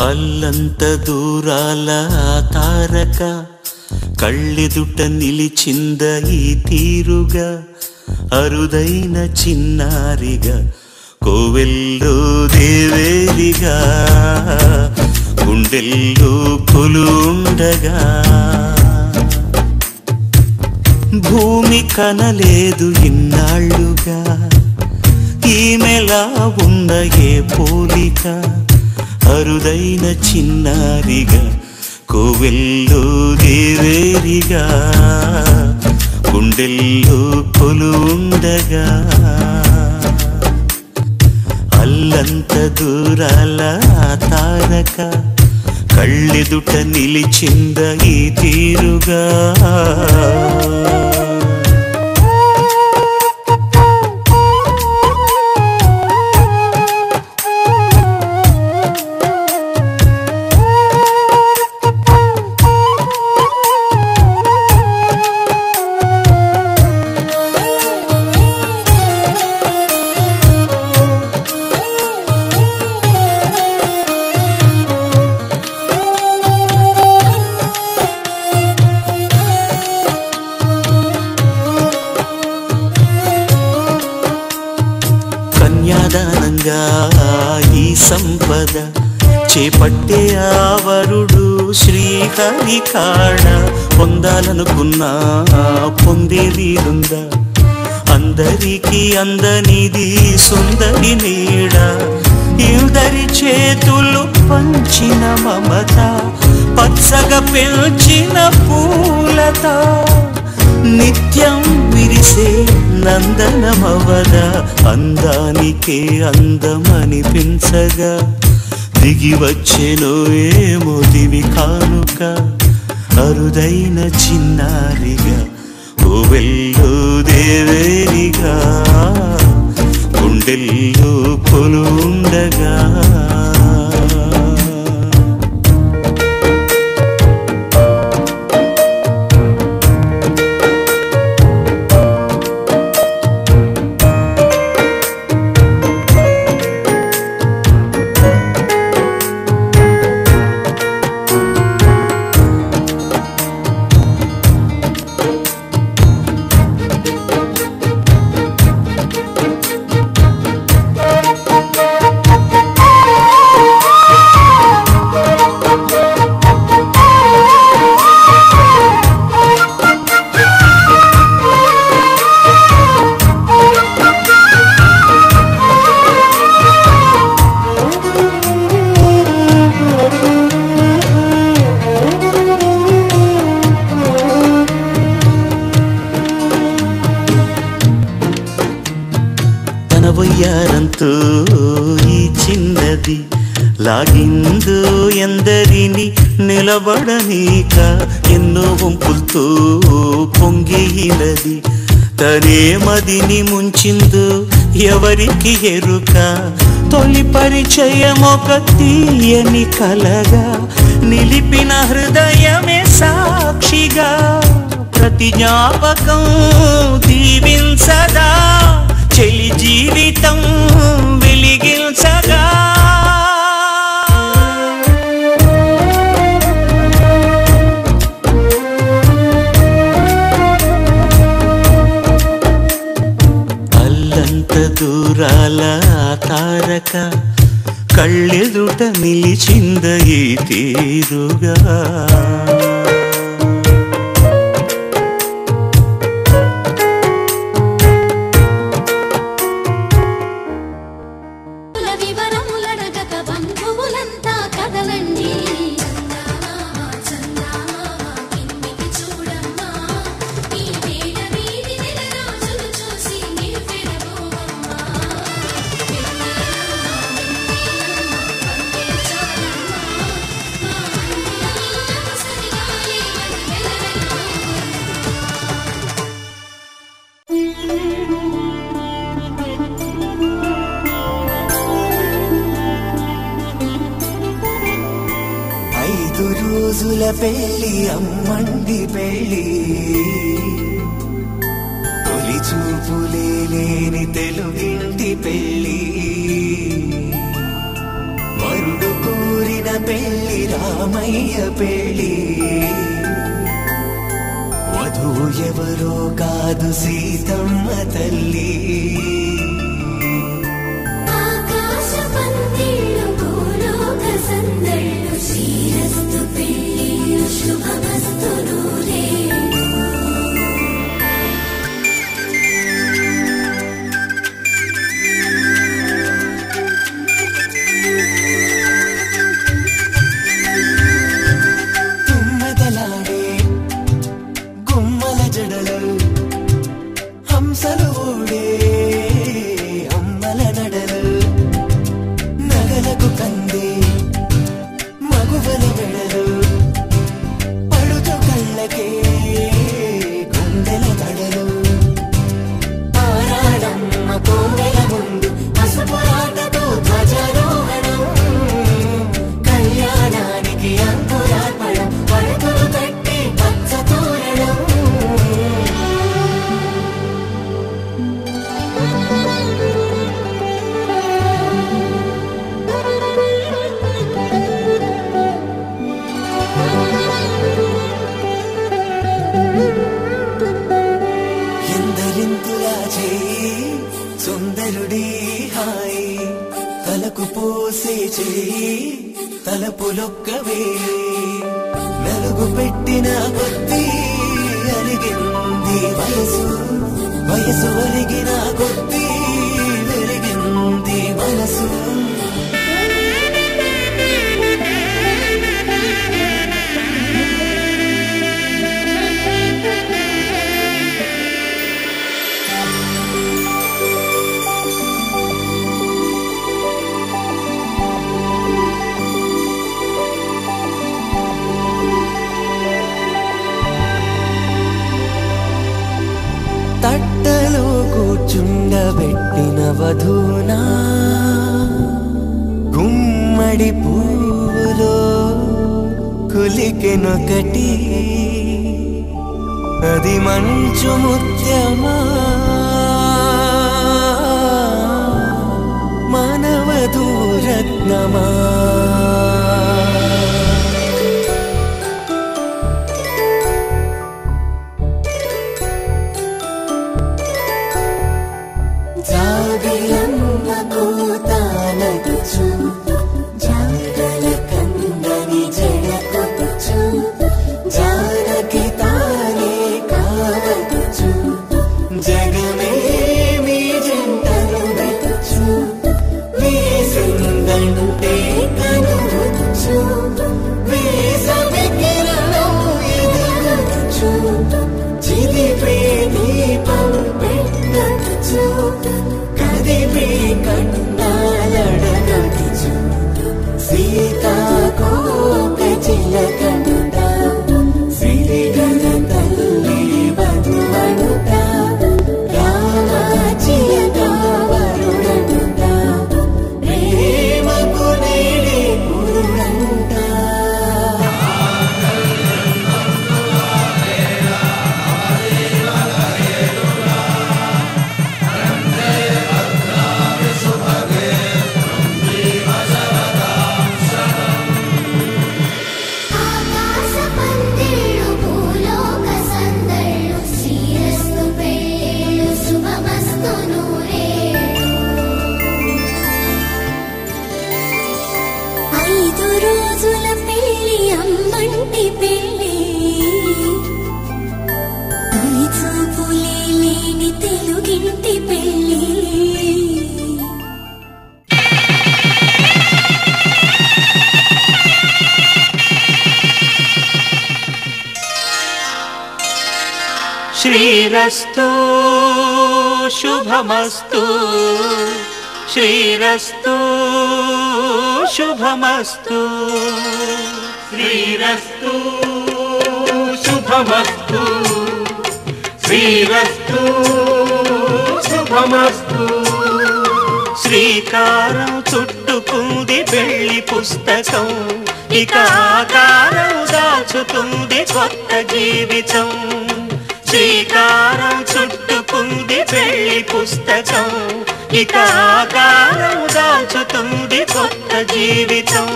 అల్లంత దూరాల తారక కళ్ళెదుట నిలిచింద ఈ తీరుగా అరుదైన చిన్నారిగా కోవెల్లో దేవేరిగా గుండెల్లో కొలుండగా భూమి కనలేదు ఇన్నాళ్ళుగా ఈమెలా ఉన్న ఏ పోలిక అరుదైన చిన్నారిగా కోవెల్లో దేవేరిగా గుండెల్లో కొలుండగా అల్లంత దూరాల తారక కళ్ళెదుట నిలిచింద ఈ తీరుగా కన్యాదానంగా ఈ సంపద చేపట్టే ఆవరుడు శ్రీహరి కాడ పొందాలనుకున్నా పొందే వీరుందా అందరికీ అందనిది సుందరి నీడ ఇందరి చేతులు పంచిన మమత పచ్చగా పెంచిన పూలత నిత్యం విరిసే నందనమవద అందానికే అందమనిపించగా దిగి వచ్చెనో ఏమో దివి కానుక అరుదైన చిన్నారిగా కోవెల్లో దేవేరిగా గుండెల్లో కొలుండగా వయ్యారంతో ఈ చిన్నది లాగిందో ఎందరిని నిలబడనీక ఎన్నో వంపులతో పొంగినది తనే మదిని ముంచిందో ఎవరికి ఎరుక తొలి పరిచయం ఒక తీయని కలగా నిలిపిన హృదయమే సాక్షిగా ప్రతి జ్ఞాపకం దీవించదా చెలి జీవితం వెలిగించగా అల్లంత దూరాల తారక కళ్ళెదుట నిలిచింద ఈ తీరుగా 5 రోజుల పెళ్లి అమ్మండి పెళ్లి తొలి చూపులే లేని తెలుగింటి పెళ్లి వరుడు కోరిన పెళ్లి రామయ్య పెళ్లి వధువు ఎవరో కాదు సీతమ్మ తల్లి శ్రీరస్తు పెళ్లి శుభమస్తు నూరే తుమ్మెదలాడే గుమ్మల జడలు హంసలు ఊడే అమ్మల నడలు నగలకు కందే మగువల వెడలు పడుతు కళ్ళకే గుండెల తడలు ఆరాడమ్మ కోవెల ముందు పసుపురాటతో ధ్వజారోహణం కళ్యాణానికి అంకురార్పణం పడుతులు కట్టి పచ్చ తోరణం ఎందరింతులా చేయి సుందరుడి హాయి తలకు పోసే చేయి తలపులొక్కవే నలుగు పెట్టిన కొద్దీ అలిగింది వయసు వయసు ఒలిగిన కొద్దీ వెలిగింది మనసు తట్టలో కూర్చుండబెట్టిన వధూనా గుమ్మడి పూలో కులికెనొకటి అది మంచు ముత్యమా మానవధూరత్నమా జాగలమ్మ కూతానగుచు జాగల కందని జడకొచ్చు జానకి తానే కావదుచు జగమే మీ జంటను వెతుచు వేసిందంటే కనువచ్చు వేసవి కిరణం ఎదుగుచు చిదిపే దీపం పెట్టచ్చు కదిపే కండాలడగచ్చు సీతాకోక చిలకంట సిరిగల తల్లి వధువనుట రామాచిలక వరుడనుట ప్రేమకు నేడే పురుడంట శ్రీరస్తు శుభమస్తు శ్రీరస్తు శుభమస్తు శ్రీరస్తు శుభమస్తు శ్రీరస్తు శుభమస్తు శ్రీకారం చుట్టుకుంది పెళ్లి పుస్తకం ఇక ఆకారం దాల్చుతుంది కొత్త జీవితం. శ్రీకారం చుట్టుకుంది పెళ్లి పుస్తకం. ఇక ఆకారం దాల్చుతుంది కొత్త జీవితం.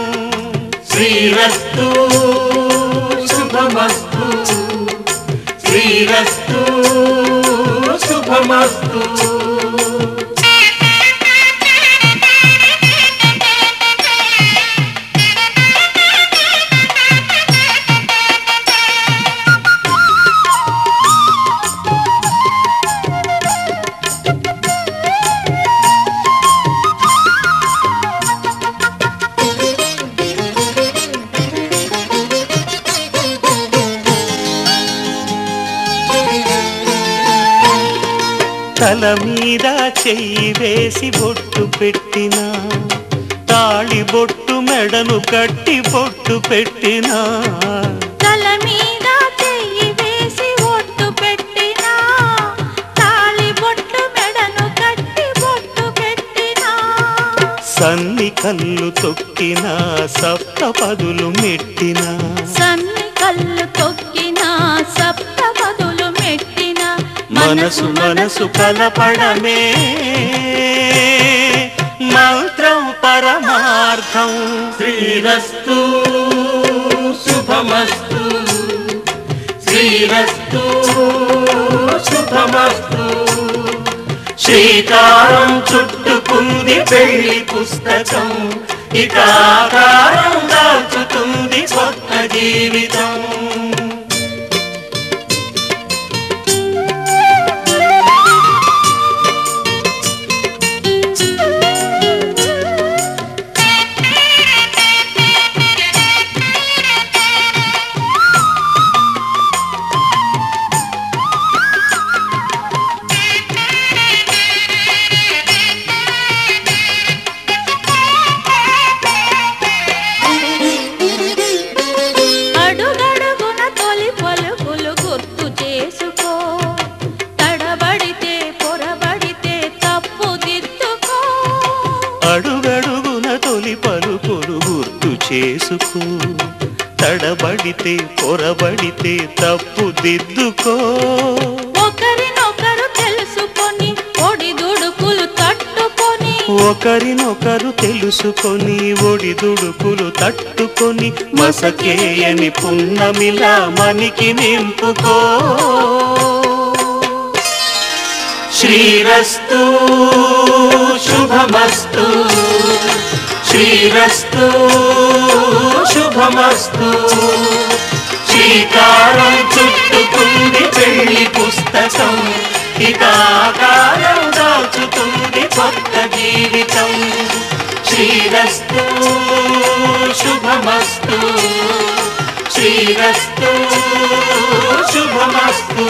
శ్రీరస్తు శుభమస్తు, శ్రీరస్తు శుభమస్తు. తల మీద చెయ్యి వేసి బొట్టు పెట్టినా, తాళి బొట్టు మెడను కట్టి బొట్టు పెట్టినా. తల మీద చెయ్యి వేసి బొట్టు పెట్టినా, తాళి బొట్టు మెడను కట్టి బొట్టు పెట్టినా. సన్ని కళ్ళు తొక్కినా, సప్తపదులు మెట్టినా. సన్ని కళ్ళు తొక్కినా, సప్తపదులు మెట్టినా. మనసు మనసు కలపడమే మంత్రం పరమార్థం. శ్రీరస్తు శుభమస్తు, శ్రీరస్తు శుభమస్తు. శ్రీకారం చుట్టుకుంది పెళ్లి పుస్తకం. ఇక ఆకారం దాల్చుతుంది కొత్త జీవితం. అడుగడుగున తొలి పలుకులు గుర్తు చేసుకో, తడబడితే పొరబడితే తప్పు దిద్దుకో. ఒకరినొకరు తెలుసుకొని ఒడిదుడుకులు తట్టుకొని, ఒకరినొకరు తెలుసుకొని ఒడిదుడుకులు తట్టుకొని. మసకేయని పున్నమిలా మనికి నింపుకో. శ్రీరస్తు శుభమస్తు, శ్రీరస్తు శుభమస్తు. శ్రీకారం చుట్టుకుంది పెళ్లి పుస్తకం. ఇక ఆకారం దాల్చుతుంది కొత్త జీవితం. శ్రీరస్తు శుభమస్తు, శ్రీరస్తు శుభమస్తు.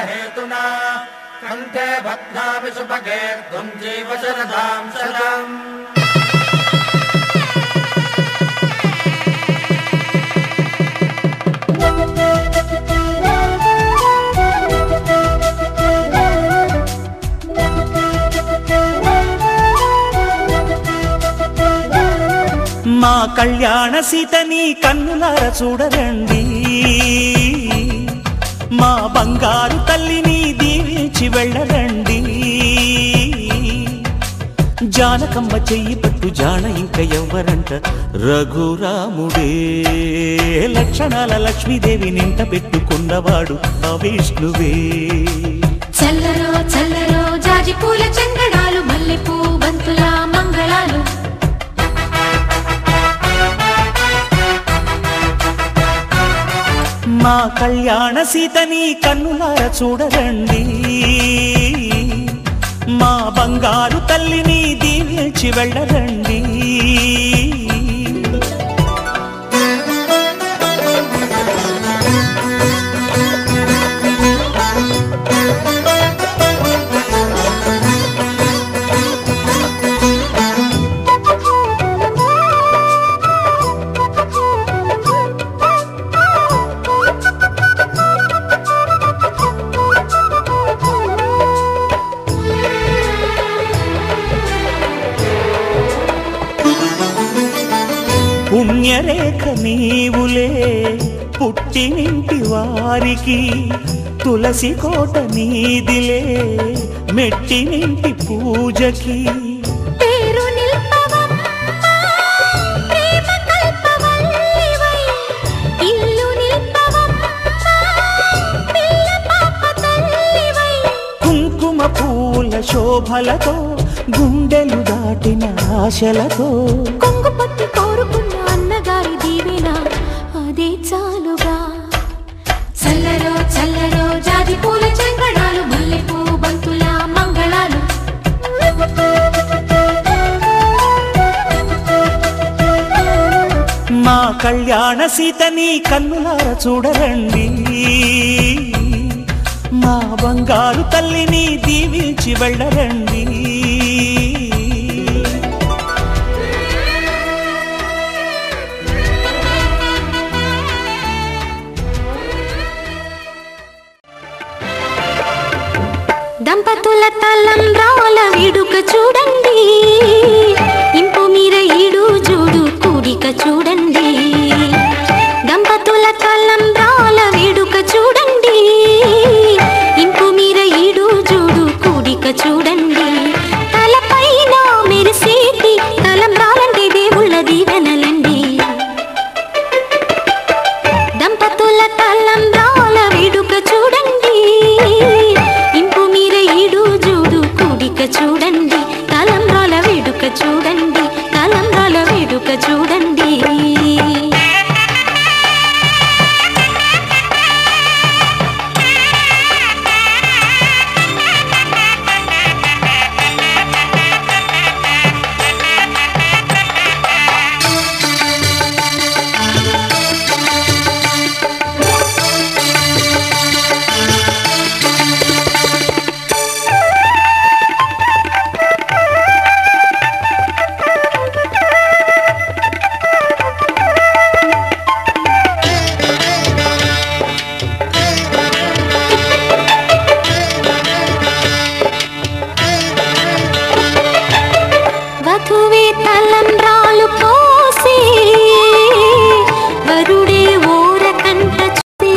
हेतुना कंठे बध्नामि सुभगे त्वं जीव शरदां शतम्। మా కళ్యాణ సీతని కన్నులార చూడరండి, మా బంగారు తల్లిని దీవించి వెళ్ళరండి. జానకమ్మ చెయ్యి పట్టు జాన ఇంక ఎవ్వరంట, రఘురాముడే లక్షణాల లక్ష్మీదేవి నింట పెట్టుకున్నవాడు ఆ విష్ణువే. చల్లరో చల్లరో జాజి పూల చందనాలు, మల్లెపూ బంతుల మంగళాలు. మా కళ్యాణ సీతని కన్నులార చూడరండి, మా బంగారు తల్లిని దీవించి వెళ్ళరండి. పుణ్యరేఖ నీవులే పుట్టినింటి వారికి, తులసి కోట నీదిలే మెట్టినింటి పూజకి. పేరు నిల్పవమ్మా ప్రేమ కల్పవల్లివై, ఇల్లు నిల్పవమ్మా పిల్ల పాప తల్లివై. కుంకుమ పూల శోభలతో గుండెలు దాటిన ఆశలతో, కొంగు పట్టి కోరుకున్న అన్నగారి దీవెన అదే చాలుగా. చల్లరో చల్లరో జాజి పూల చంగడాలు, మల్లెపూ బంతుల మంగళాలు. మా కళ్యాణ సీతని కన్నులార చూడరండి, మా బంగారు తల్లిని దీవించి వెళ్ళరండి. దంపతుల తలంబ్రాల వేడుక చూడండి, ఇంపు మీర ఈడు జోడు కూడిక చూడండి. దంపతుల తలంబ్రాల వేడుక చూడండి, ఇంపు మీర ఈడు జోడు కూడిక చూడండి. తలపైన మెరిసేటి తలంబ్రాలంటే దేవుళ్ళ దీవెనలండి. దంపతుల తలంబ్రాల వేడుక చూడండి, ఇంపు మీర ఈడు జోడు కూడిక చూడండి. తలంబ్రాల వేడుక చూడండి, తలంబ్రాల వేడుక చూడండి. వధువే తలంబ్రాలు పోసి, వరుడే ఓరకంట చూసి.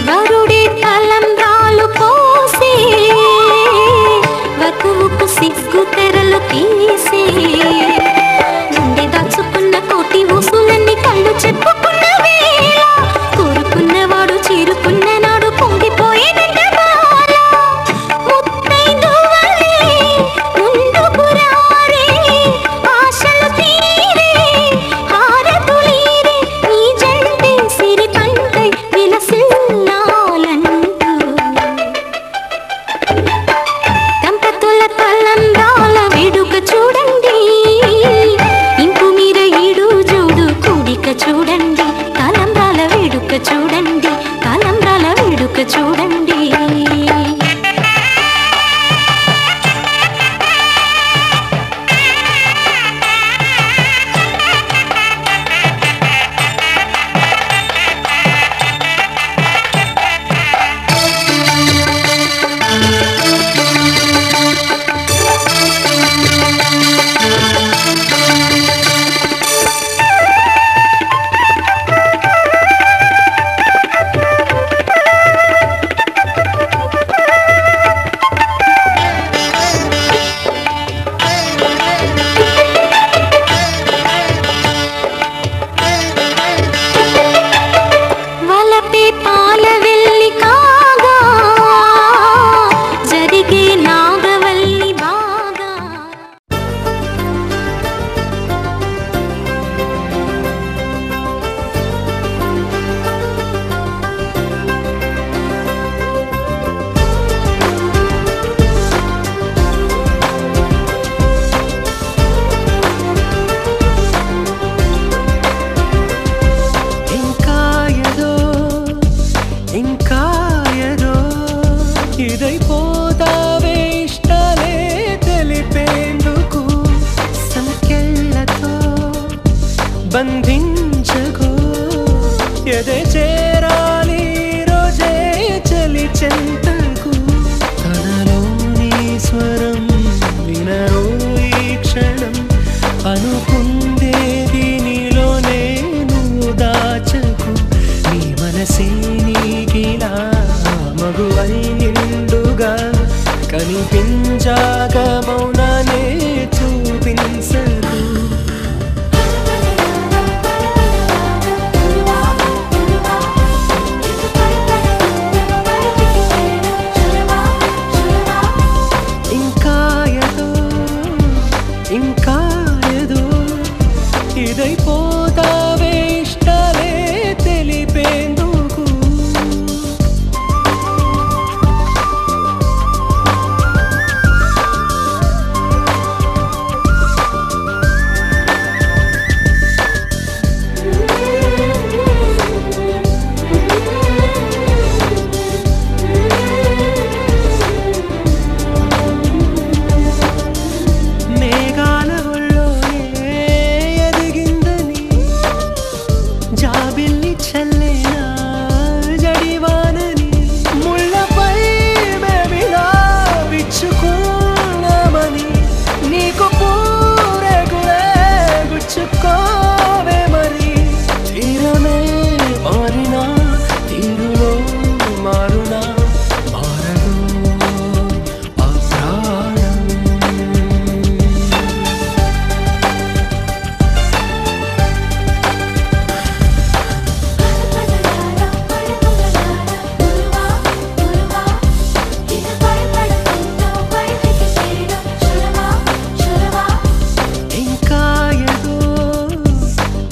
వరుడే తలంబ్రాలు పోసి, వధువుకు సిగ్గు తెరలు తీసి. గుండె దాచుకున్న కోటి ఊసులన్నీ కళ్ళు చెప్పుకున్న వేళ, కోరుకున్నవాడు చేరుకున్న నాడు పొంగిపోయేనంట బాల. పోతావే ఇష్టాలే తెలిపేందుకు సంఖ్యలతో బంధించకు ఎదే చేరాలి రోజే చలి చెంతకు తనలోని స్వరం వినరు ఈ క్షణం అనుకుందేది నీలోనే నువ్వు దాచకు నీ మనసే నీకిలా మగువై నిండుగా కనిపించాక మౌనానే చూపించకు ఇంకా ఏదో ఇదైపోతావే ఇష్టాలే తెలిపేందుకు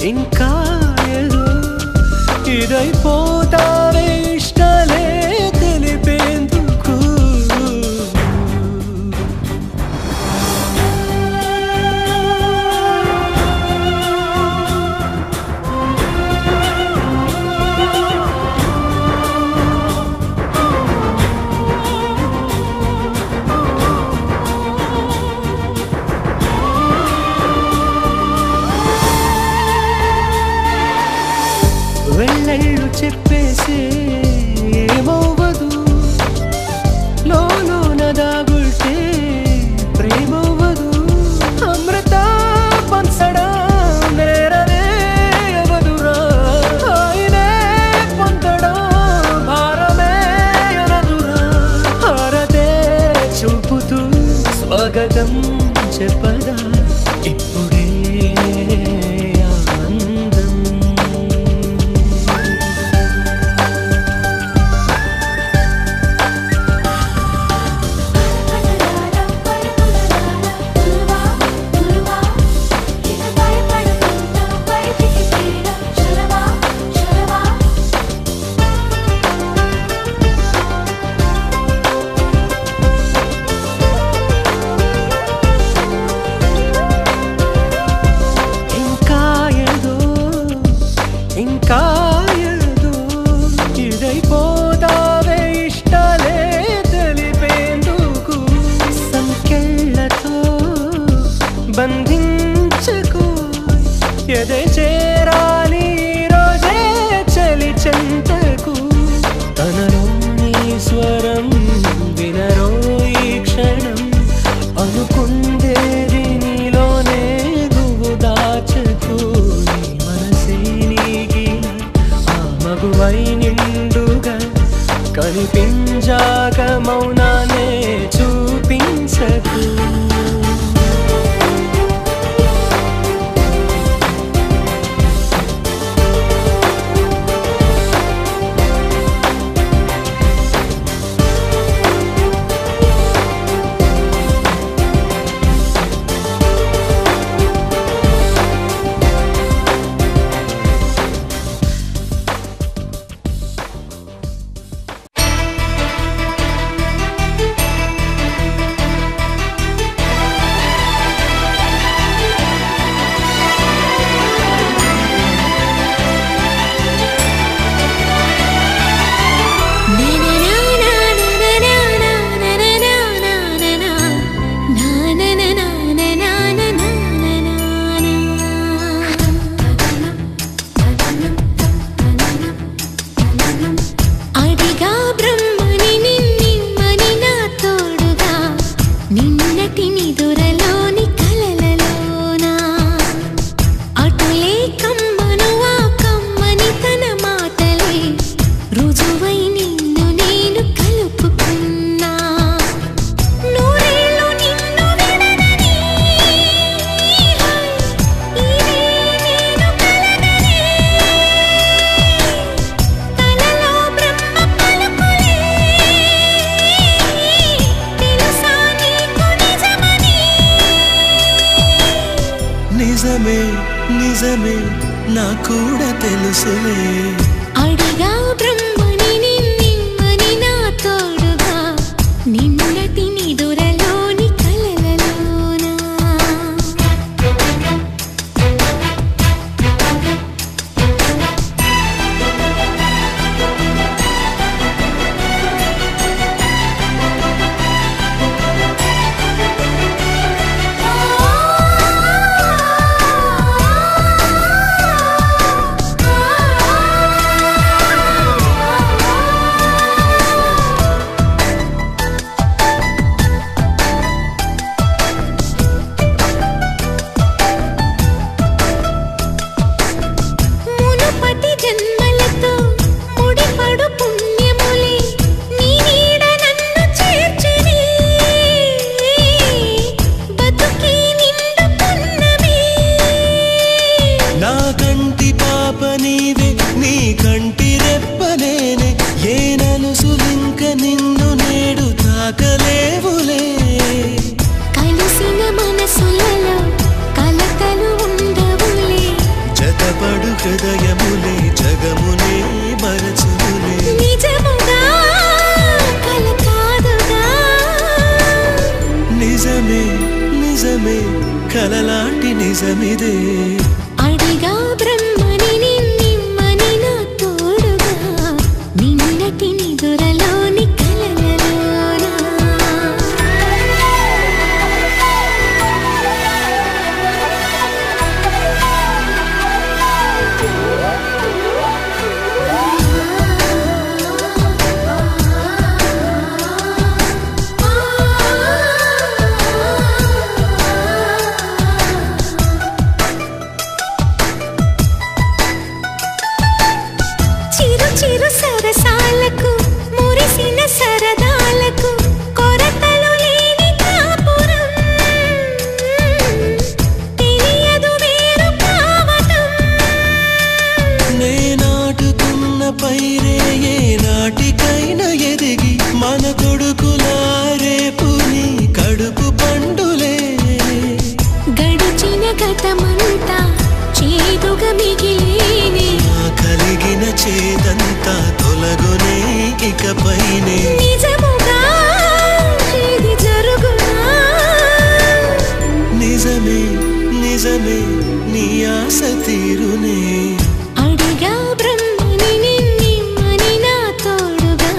ఇంకా ఏదో ఇదైపోతావే ఇష్టాలే తెలిపేందుకు వెళ్ళళ్ళు చెప్పేసే ఏమవ్వదు లోన దాగుల్టే ప్రేమవ్వదు అమృత పంచడం నేరనే అవదురా ఆయనే పొందడం భారమే అనదురా హారతే చూపుతూ స్వాగతం చెప్పదా ఇప్పుడే నిజమే నా కూడా తెలుసులే అడిగా బ్రహ్మని నిన్నని నా తోడుగా నిన్నటి నిదురలోని కలలలోనా హృదయములే జగమునే మరచులే నిజముగా కల కాదుగా నిజమే నిజమే కలలాంటి నిజమిదే అడిగా బ్రహ్మని నిన్నని నా తోడుగా నిన్నటి నిదురలోని కలలలోనా చిరు సరసాలకు మురిసిన సరదాలకు కొరతలు లేని కాపురం తెలియదు వేరు కావటం నే నాటుకున్న పైరే ఏ నాటికైనా ఎదిగి మన కొడుకులారేపు నీ కడుపు పండులే గడిచిన గతమంతా చేదుగా మిగిలేనే కలిగిన చేదంతా తొలగునే ఇకపైనే నిజముగా ఇది జరుగునా నిజమే నిజమే నీ ఆశ తీరునే అడిగా బ్రహ్మని నిన్నని నా తోడుగా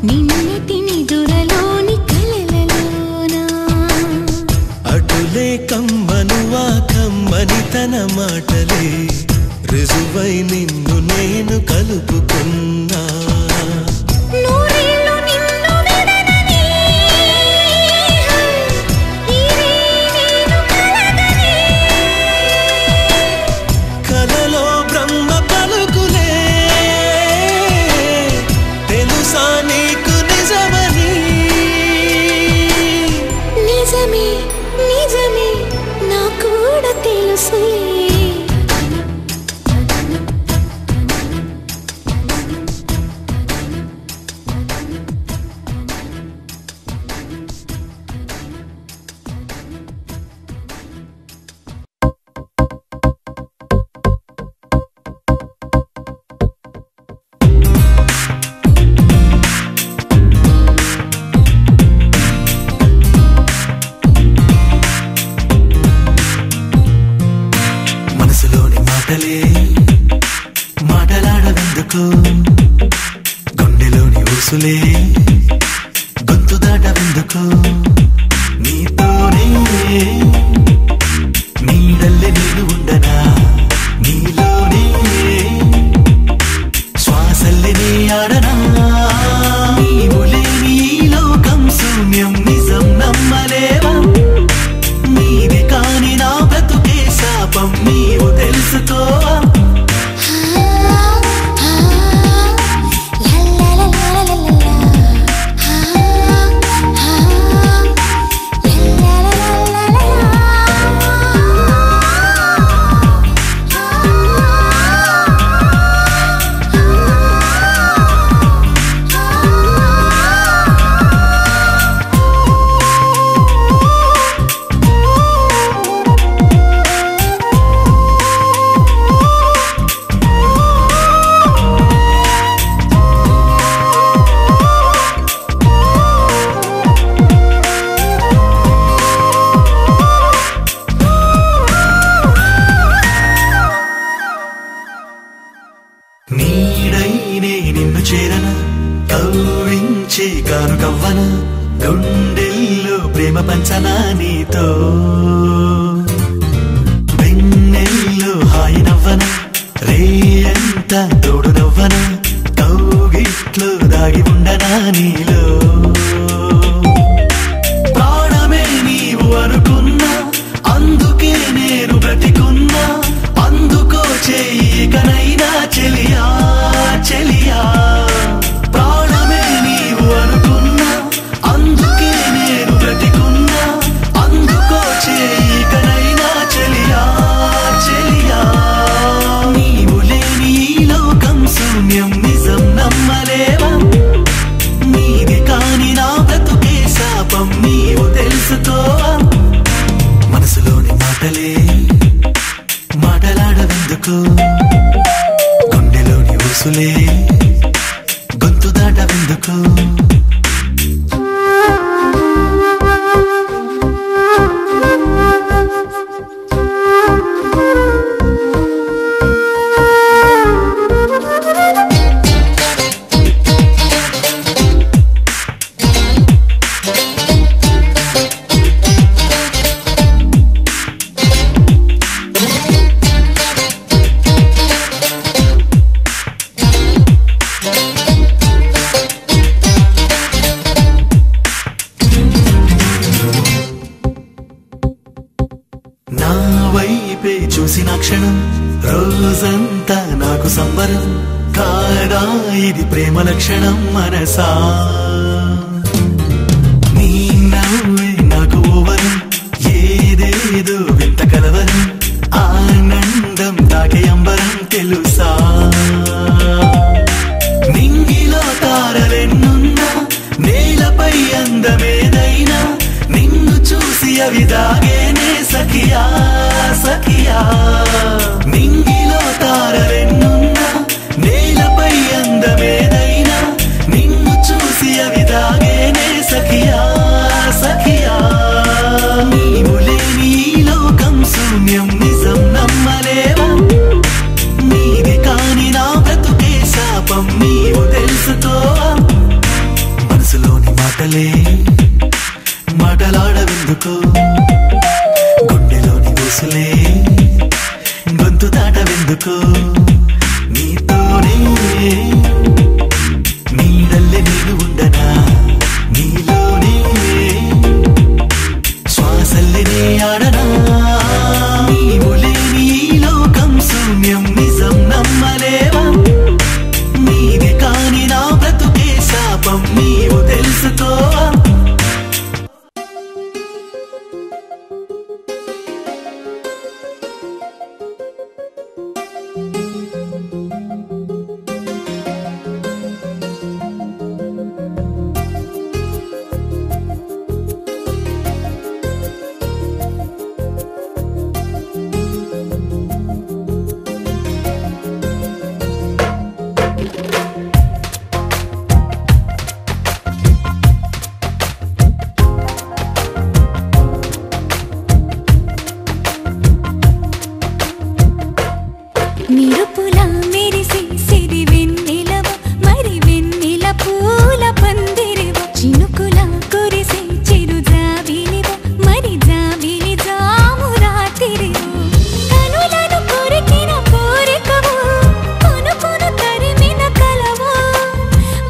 నిన్నటి నిదురలోని కలలలోనా అటులే కమ్మనువా కమ్మని తన మాటలే రుజువై నిన్ను నేను కలుపుకున్నా నూరేళ్ళు నిన్ను విడనని ఈరే నేను కలగని కలలో బ్రహ్మ పలుకులే తెలుసా నీకు నిజమని నిజమే నిజమే నా కూడా తెలుసులే మనసులోని మాటలే మాటలాడవెందుకు గుండెలోని ఊసులే గొంతు దాటవెందుకు నీతోనే నీడల్లే నేను ఉండనా నీలోనే శ్వాసల్లే నీ ఆడనా నీవు లేని ఈ లోకం శూన్యం నిజం నమ్మలేవా నీది కాని నా బ్రతుకే శాపం నీవు తెలుసుకోవా లా లా లా లా లా లా లా ప్రేమ పంచనా నీతో వెన్నెల్లో హాయి నవ్వన రేయంత తోడు నవ్వన కౌగిట్లో దాగి ఉండనా నీలో ప్రాణమే నీవు అనుకున్నా అందుకే నేను బ్రతికున్నా అందుకో చెయ్యికనైనా చెలియా చెలియా ప్రాణమే నీవు అనుకున్నా అందుకే నేను బ్రతికున్నా అందుకో చెయ్యికనైనా చెలియా చెలియా నీవు లేని ఈ లోకం శూన్యం నిజం నమ్మలేవా నీది కాని నా బ్రతుకే శాపం నీవు తెలుసుకోవా మనసులోని మాటలే మాటలాడవెందుకు గుండెలోని ఊసులే గొంతు దాటవెందుకు నా వైపే చూసిన క్షణం రోజంతా నాకు సంబరం కాదా ఇది ప్రేమ లక్షణం మనసా నీ నవ్వే నాకు ఓవరం ఏదేదో వింత కలవరం ఆనందం తాకే అంబరం తెలుసా నింగిలో తారలెన్నున్నా నేలపై అందమేదైనా నిన్ను చూసి అవి దాగేనే సఖియా సఖియా నింగిలో తారలెన్నున్నా నేలపై అందమేదైనా నిన్ను చూసి అవి దాగేనే సఖియా సఖియా నీవు లేని ఈ లోకం శూన్యం నిజం నమ్మలేవా నీది కాని నా బ్రతుకే శాపం నీవు తెలుసుకోవా మనసులోని మాటలే మాటలాడవెందుకు గుండెలోని ఊసులే గొంతు దాటవెందుకు నీతోనే నీడల్లే నేను ఉండనా నీలోనే శ్వాసల్లే ఆడనా నీవు లేని ఈ లోకం శూన్యం నిజం నమ్మలేవా నీది కాని నా బ్రతుకే శాపం నీవు తెలుసుకోవా నిరుపులా మెరిసి సిరి వెన్నెలవ మరి వెన్నెల పూల పందిరివ చినుకులా కురిసి చిరు జాబిలివ మరి జాబిలి జాము రాత్రివ కనులను కొరికిన కోరికవు కొనుకొను తరిమిన కలవు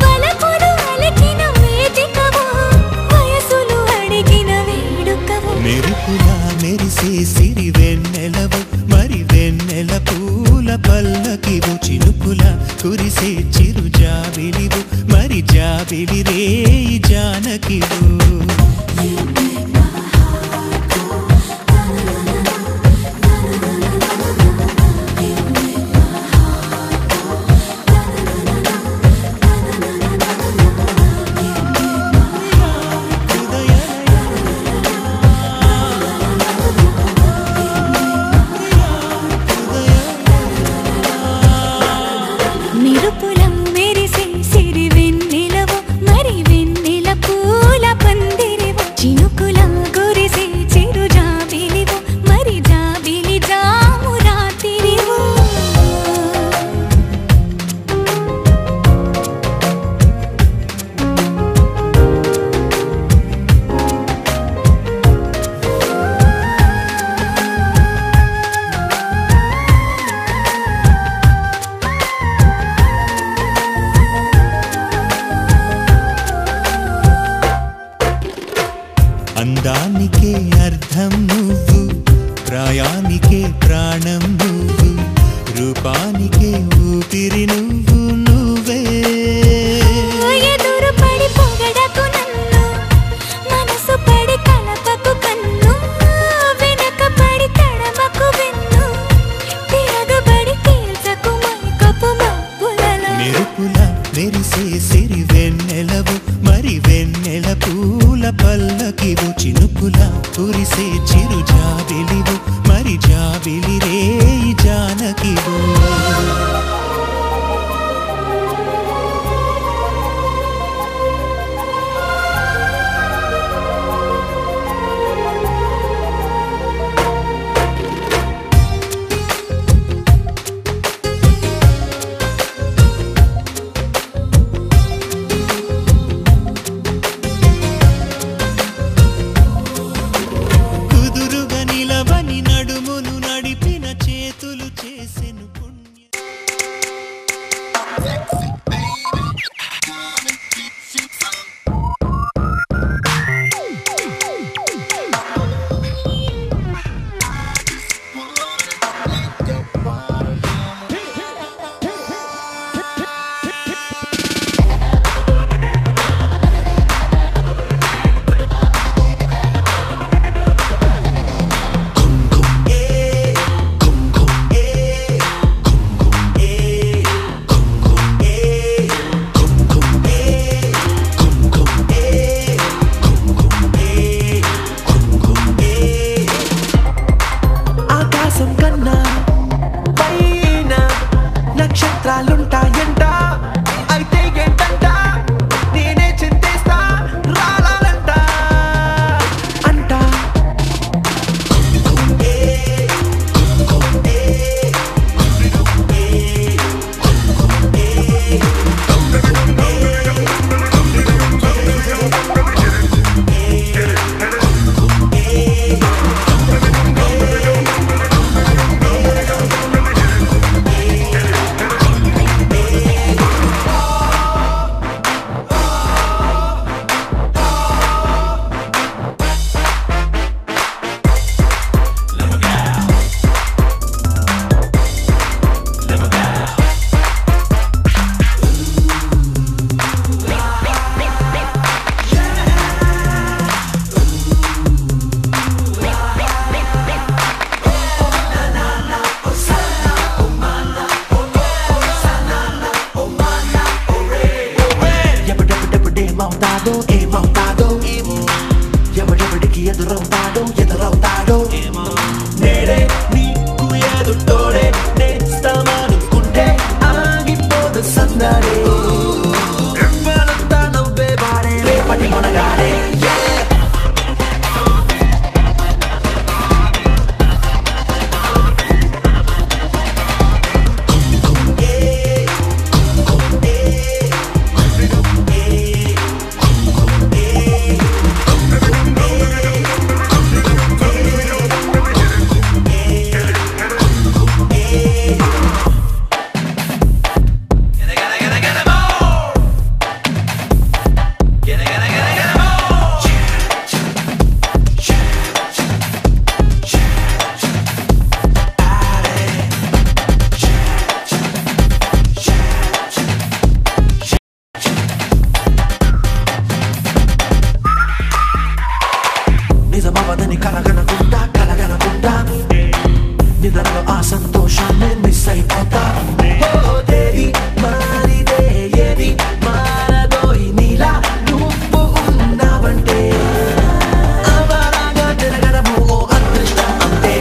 వలపులు అలికిన వేదికవు వయసులు అడిగిన వేడుకవు మెరుపులా మెరిసే సిరి వెన్నెలవు మరి వెన్నెల పూల పల్లకివు చినుకుల కురిసే చిరు జాబిలివు మరి జాబిలి రేయి జానకివు నిరుపులా మెరిసే సిరి వెన్నెలవు మరి వెన్నెల పూల పందిరివ చినుకు అందానికే అర్థం నువ్వు, ప్రాయానికే ప్రాణం నువ్వు, రూపానికే ఊపిరి నువ్వు నువ్వే. ఎదురు పడి పొగడకు నన్ను, మనసు పడి కలపకు కన్ను, వెనక పడి తడమకు వెన్ను, తిరగబడి తీల్చకు మైకపు మబ్బులలో. మెరుపుల మెరిసే సిరి వెన్నెలవు, మరి వెన్నెల పూల పల్లకివు, చినుకుల కురిసే చిరు జాబిలివు, మరి జాబిలి రేయి జానకివు. కుదురుగా నిలవని నడుమును నడిపిన చేతులు చేసెను పుణ్యం. ఆకాశం కన్నా పైన నక్షత్రాలుంటాయంట, అయితే ఏంటంట నేనే చింతేస్తా రాలంట అంట. ఎప్పుడెప్పుడేమవుతాడో ఏమవుతాడో, ఎవడెవడికి ఎదురవుతాడో ఎదురవుతాడో, నేడే నీకు ఎదుటోడే నేస్తామనుకుంటే ఆగిపోదు సందడే. ఎవ్వరంతా నవ్వే వాడే రేపటి మనగాడే. నిజమవదని కలగనకుండా కలగనకుండా నిద్రలో ఆ సంతోషాన్ని మిస్ అయిపోతా. ఏది మారిదే ఏది మారదో నీలా నువ్వు ఉన్నావంటే, అవరాగా తిరగడము ఓ అదృష్టం అంతే.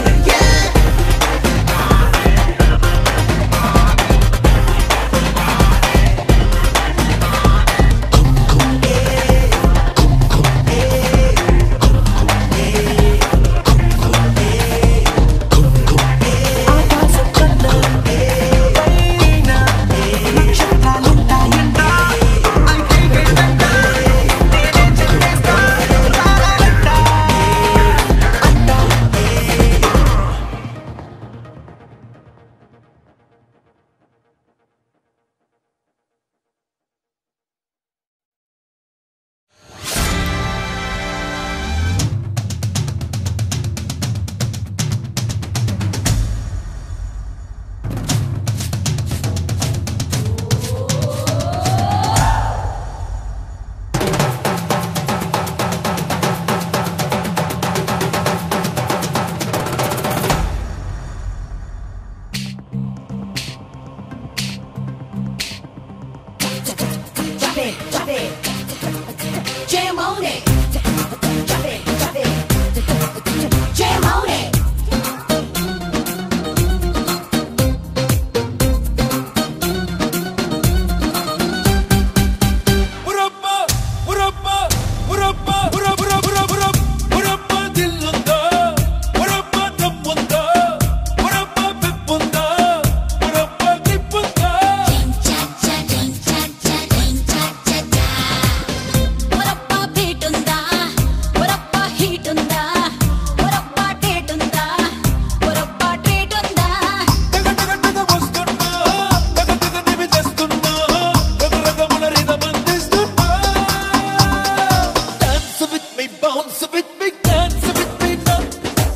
bounce with me, dance with me now.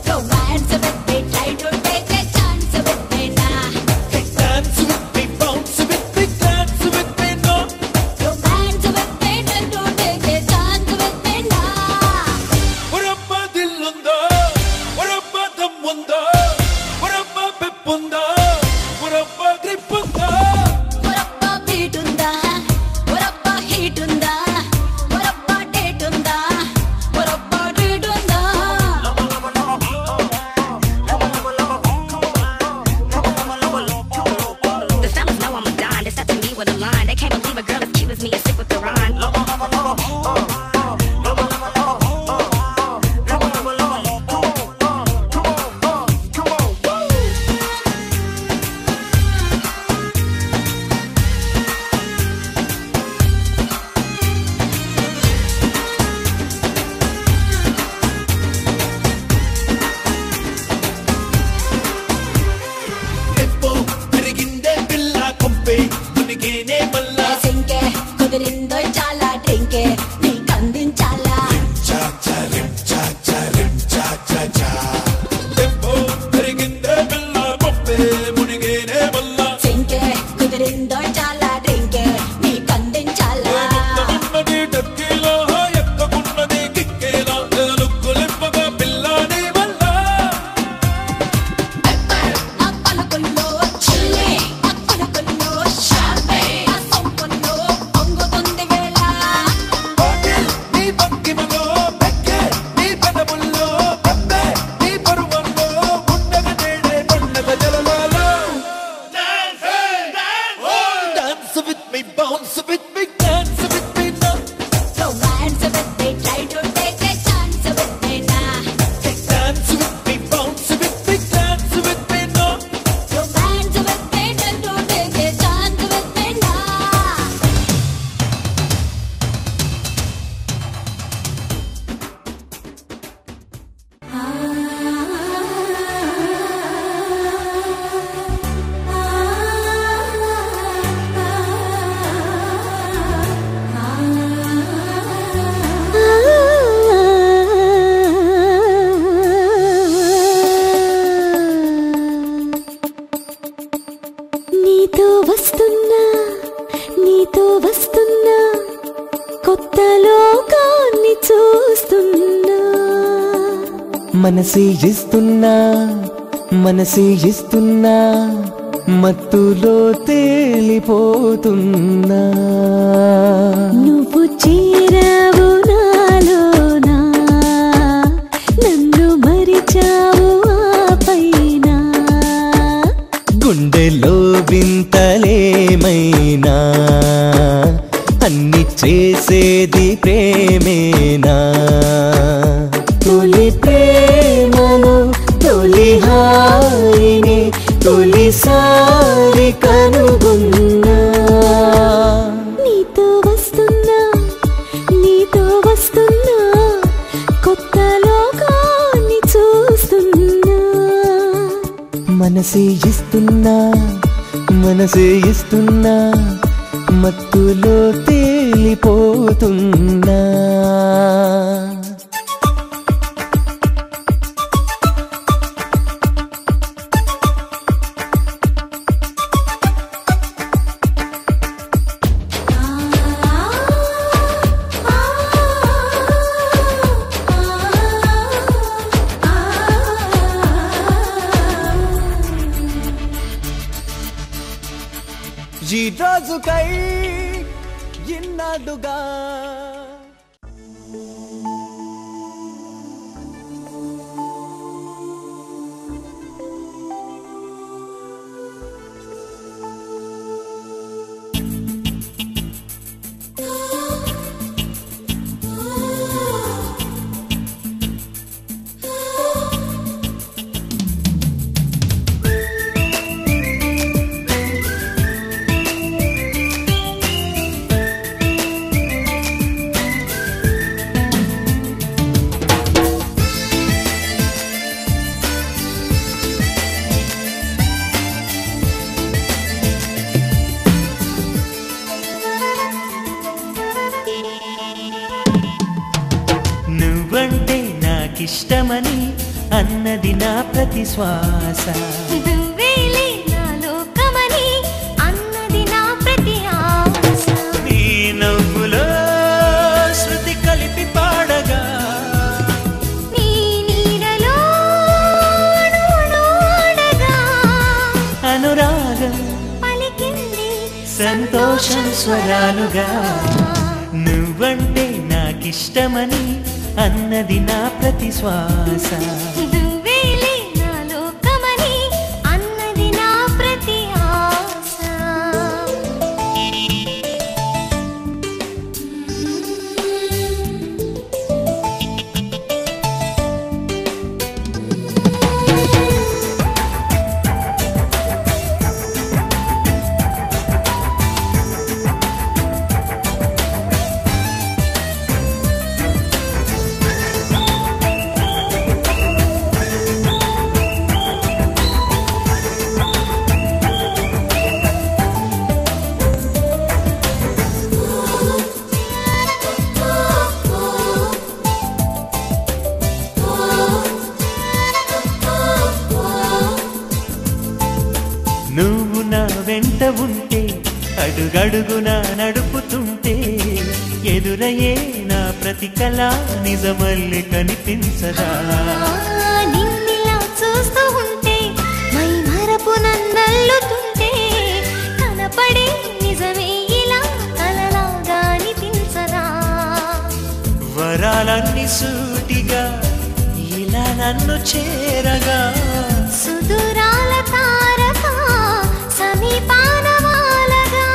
Romance with me, try to take a chance with me now. Hey, dance with me, bounce with me, dance with me now. Romance with me, try to take a chance with me now. Urappa dillunda, urappa dammunda, urappa peppunda, urappa gripunda. Urappa beat unda, urappa heat unda, urappa date unda, urappa treat unda. The fellas know I'm a dime. They said to me with a line. They can't believe a girl as cute as me is sick with the rhyme. Tempo పెరిగిందే పిల్ల కొంపే మునిగేనే మల్లా. సింకే కుదిరిందో చాలా డ్రింకే నీకు అందించాలా. చా చా rim చా చా rim చా చా చా. Tempo పెరిగిందే పిల్ల కొంపే మునిగేనే మల్లా. సింకే కుదిరిందో చాలా డ్రింకే నీకు అందించాలా. ఉన్నది డక్కేలా ఎక్కకున్నది కిక్కేలా లుక్కులిప్పగా పిల్లాని వల్ల. ఆ పలుకుల్లో చిల్లి, ఆ పలుకుల్లో షాంపే, ఆ సొంపుల్లో పొంగుతుంది వేళ. బాటిల్ నీ పక్కిమలో పెక్కే నీ పెదవుల్లో పెప్పే నీ పరువల్లో ఉండగ నేడే పండగ జలవాలో. Dance with me, bounce with me, dance with me now. Romance with me, try to take a chance with me now. Dance with me, bounce with me, dance with me now. Romance with me, try to take a chance with me now. నీతో వస్తున్నా, నీతో వస్తున్నా, కొత్త లోకాన్ని చూస్తున్నా. మనసి ఇస్తున్నా మనసి ఇస్తున్నా మత్తులో తేలిపోతున్నా. నువ్వు చేరావు నాలోనా, నన్ను మరిచావు ఆ పైన. గుండెలో వింతలేమైనా అన్ని చేసేది ప్రేమేనా. తొలి ప్రేమను తొలి హాయిని తొలిసారి కనుగొన్నా. నీతో వస్తున్నా, నీతో వస్తున్నా, కొత్త లోకాన్ని చూస్తున్నా. మనసి ఇస్తున్నా మనసి ఇస్తున్నా మత్తులో తేలిపోతున్నా. ఈ రోజుకై ఇన్నాళ్ళుగా నువ్వంటే నాకిష్టమని అన్నది నా ప్రతి శ్వాస. నువ్వేలే నా లోకమని అన్నది నా ప్రతి ఆశ. నీ నవ్వులో శృతి కలిపి పాడగా నీ నీడలో అణువణువడగా అనురాగం పలికింది సంతోషం స్వరాలుగా. నువ్వంటే నాకిష్టమని అన్నది నా ప్రతి శ్వాస. నువ్వేలే నా లోకమని అన్నది నా ప్రతి ఆశ. నువ్వు నా వెంట ఉంటే అడుగడుగునా నడుపుతుంటే ఎదురయ్యే నా ప్రతి కళ నిజమల్లి కనిపించదా. నిన్నిలా చూస్తూ ఉంటే మై మరపు నన్నల్లుతుంటే కనపడే నిజమే ఇలా కలలాగా అనిపించదా. వరాలన్నీ సూటిగా ఇలా నన్ను చేరగా సుదూరాల తారక సమీపాన వాలగా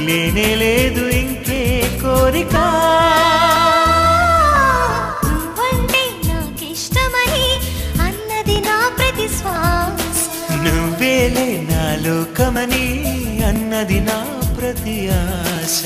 లేనే లేదు ఇంకే కోరిక. నువ్వంటే నాకిష్టమని అన్నది నా ప్రతి శ్వాస. నువ్వేలే నా లోకమని అన్నది నా ప్రతి ఆశ.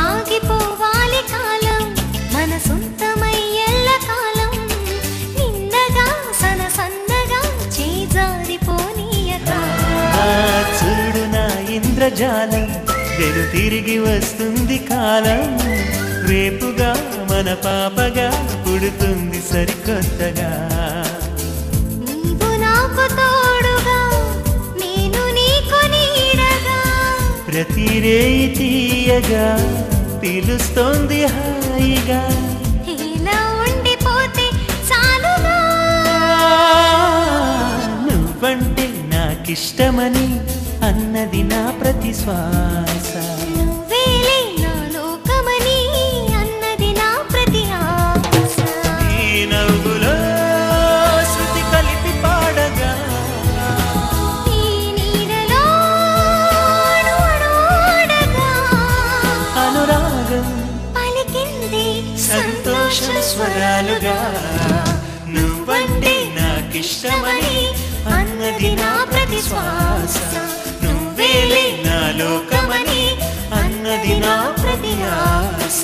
ఆగిపోవాలి కాలం మన సొంతమై ఎల్లకాలం నిన్నగా సన్నగా చేజారిపోనీయక. చూడు నా ఇంద్రజాలం వెను తిరిగి వస్తుంది కాలం. రేపుగా మన పాపగా పుడుతుంది సరికొత్తగా. నీవు నాకు తోడుగా నేను నీకు నీడగా ప్రతి రేయి తీయగా పిలుస్తోంది హాయిగా. ఇలా ఉండిపోతే చాలుగా. నువ్వంటే నాకిష్టమని అన్నది నా ప్రతి శ్వాస. నువ్వేలే నా లోకమని అన్నది నా ప్రతి ఆశ. నీ నవ్వులో శృతి కలిపి పాడగా నీ నీడలో అణువణువడగా అనురాగం పలికింది సంతోషం స్వరాలుగా. నువ్వంటే నాకిష్టమని అన్నది నా ప్రతి శ్వాస. నువ్వేలే నా లోకమని అన్నది నా ప్రతి ఆశ.